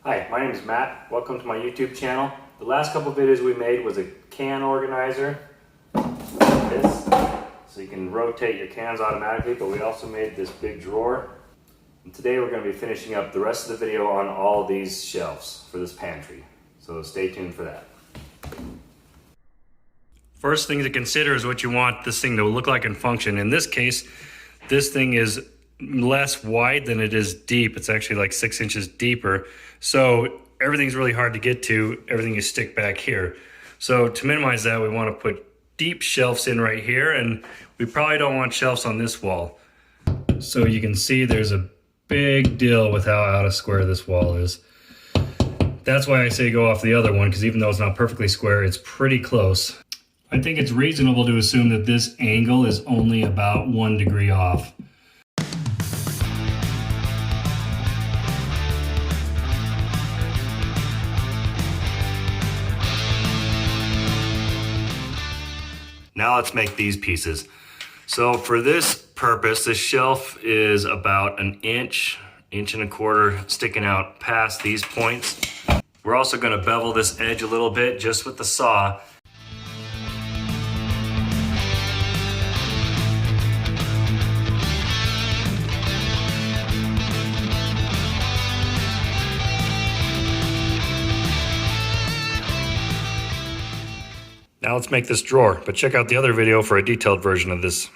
Hi, my name is Matt. Welcome to my YouTube channel. The last couple videos we made was a can organizer, like this, so you can rotate your cans automatically, but we also made this big drawer. And today we're going to be finishing up the rest of the video on all these shelves for this pantry. So stay tuned for that. First thing to consider is what you want this thing to look like and function. In this case, this thing is less wide than it is deep. It's actually like 6 inches deeper. So everything's really hard to get to. Everything you stick back here. So to minimize that, we want to put deep shelves in right here, and we probably don't want shelves on this wall. So you can see there's a big deal with how out of square this wall is. That's why I say go off the other one, because even though it's not perfectly square, it's pretty close. I think it's reasonable to assume that this angle is only about 1 degree off. Now let's make these pieces. So for this purpose, this shelf is about an inch and a quarter sticking out past these points. We're also going to bevel this edge a little bit just with the saw. Now let's make this drawer, but check out the other video for a detailed version of this.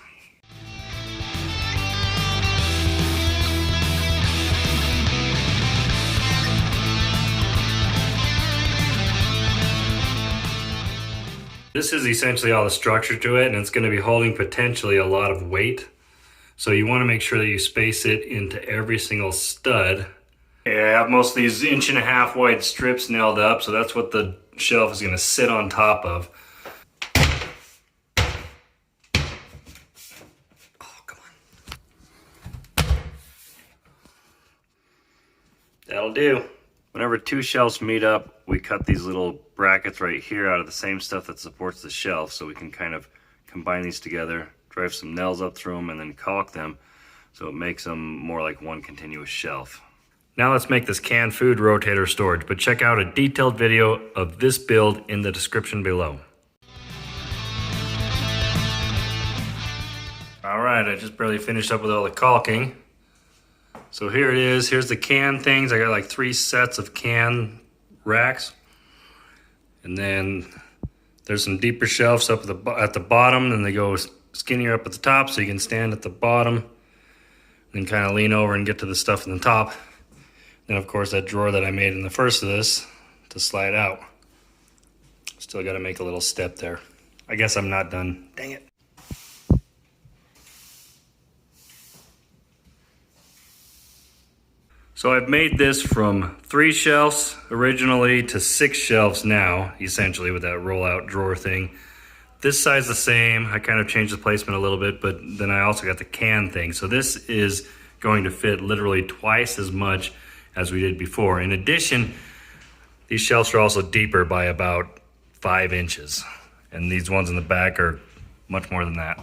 This is essentially all the structure to it, and it's going to be holding potentially a lot of weight. So you want to make sure that you space it into every single stud. I have most of these 1.5 inch wide strips nailed up, so that's what the shelf is going to sit on top of. That'll do. Whenever two shelves meet up, we cut these little brackets right here out of the same stuff that supports the shelf, so we can kind of combine these together, drive some nails up through them, and then caulk them so it makes them more like one continuous shelf. Now let's make this canned food rotator storage, but check out a detailed video of this build in the description below. Alright, I just barely finished up with all the caulking. So here it is. Here's the can things. I got like 3 sets of can racks. And then there's some deeper shelves up at the bottom, and they go skinnier up at the top, so you can stand at the bottom and kind of lean over and get to the stuff in the top. Then of course that drawer that I made in the first of this to slide out. Still got to make a little step there. I guess I'm not done. Dang it. So I've made this from 3 shelves originally to 6 shelves now, essentially, with that roll-out drawer thing. This side's the same. I kind of changed the placement a little bit, but then I also got the can thing. So this is going to fit literally twice as much as we did before. In addition, these shelves are also deeper by about 5 inches. And these ones in the back are much more than that.